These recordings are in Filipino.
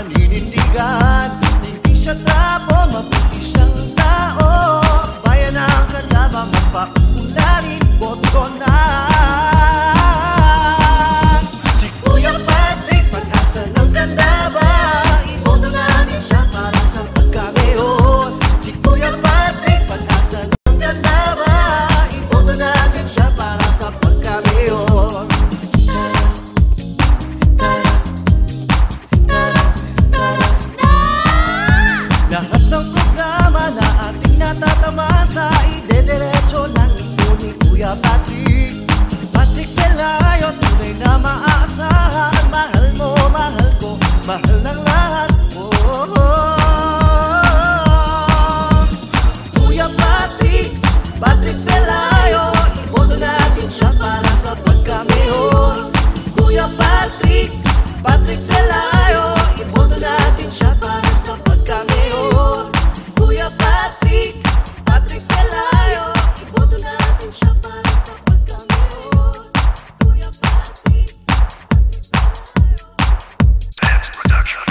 paninindigan. Hindi siya tapo, mabuti siyang tao. Bayan ang kalaban, magpaularin, boto na. Si Kuya Patrick, pag-asa ng Candaba, iboto natin siya para sa pagkamayor. Si Kuya Patrick, pag-asa ng Candaba, iboto natin siya para sa pagkamayor. Lahat ng programa na ating natatamasa, idediretso lang ito ni Kuya Patrick. Patrick Pelayo, tunay na maaasahan. Mahal mo, mahal ko, mahal ng lahat. Kuya Patrick, Patrick Pelayo, iboto natin siya para sa pagkamayor. Kuya Patrick, Patrick Pelayo, iboto natin siya para sa pagkamayor. Kuya Patrick, Patrick Pelayo, iboto natin siya para sa pagkamayor. Kuya Patrick, Dance production.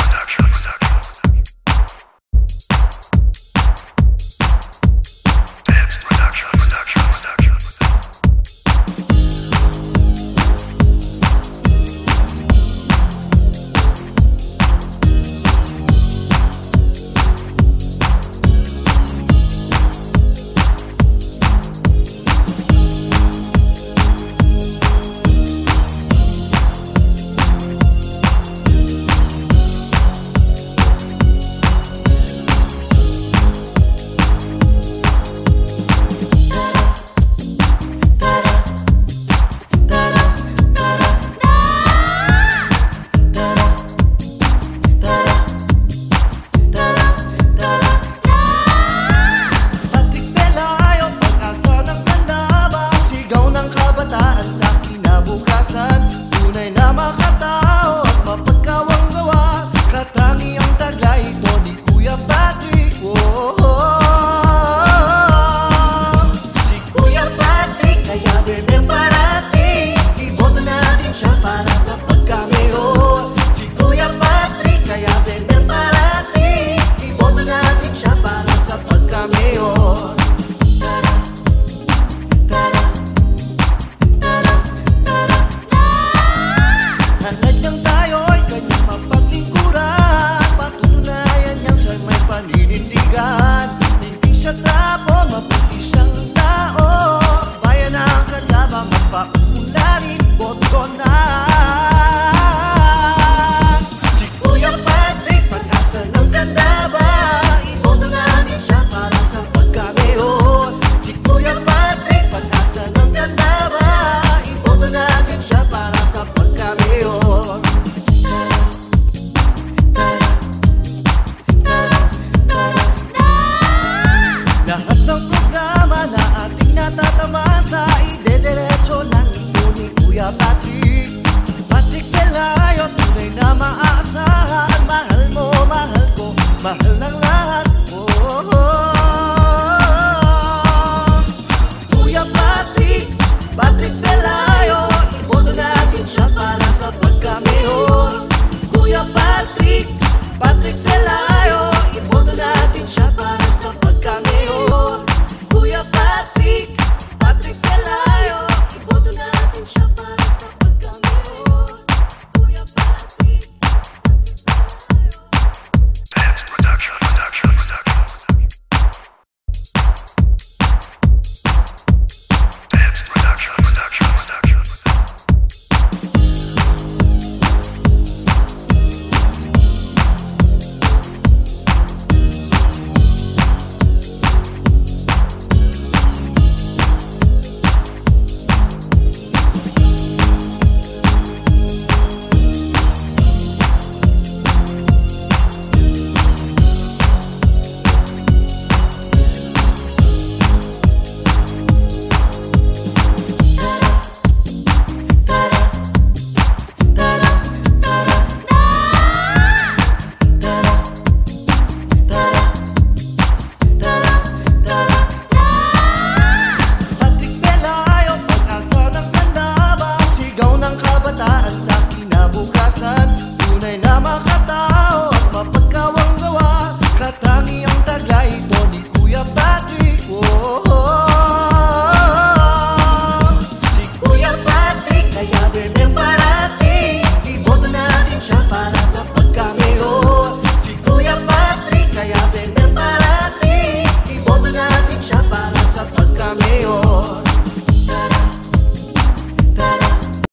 Hindi siya tapo, mabuti siyang tao. Bayan ang kalaban, magpaularin, boto na. Si Kuya Patrick, pag-asa ng Candaba, iboto natin siya para sa pagkamayor. Si Kuya Patrick, pag-asa ng Candaba, iboto natin siya para sa pagkamayor. Lahat ng programa na ating natatamasa, idediretso lang ito ni Kuya Patrick. Patrick Pelayo, tunay na maaasahan. Mahal mo, mahal ko, mahal ng lahat. Kuya Patrick, Patrick Pelayo, iboto natin siya para sa pagkamayor. Kuya Patrick, Patrick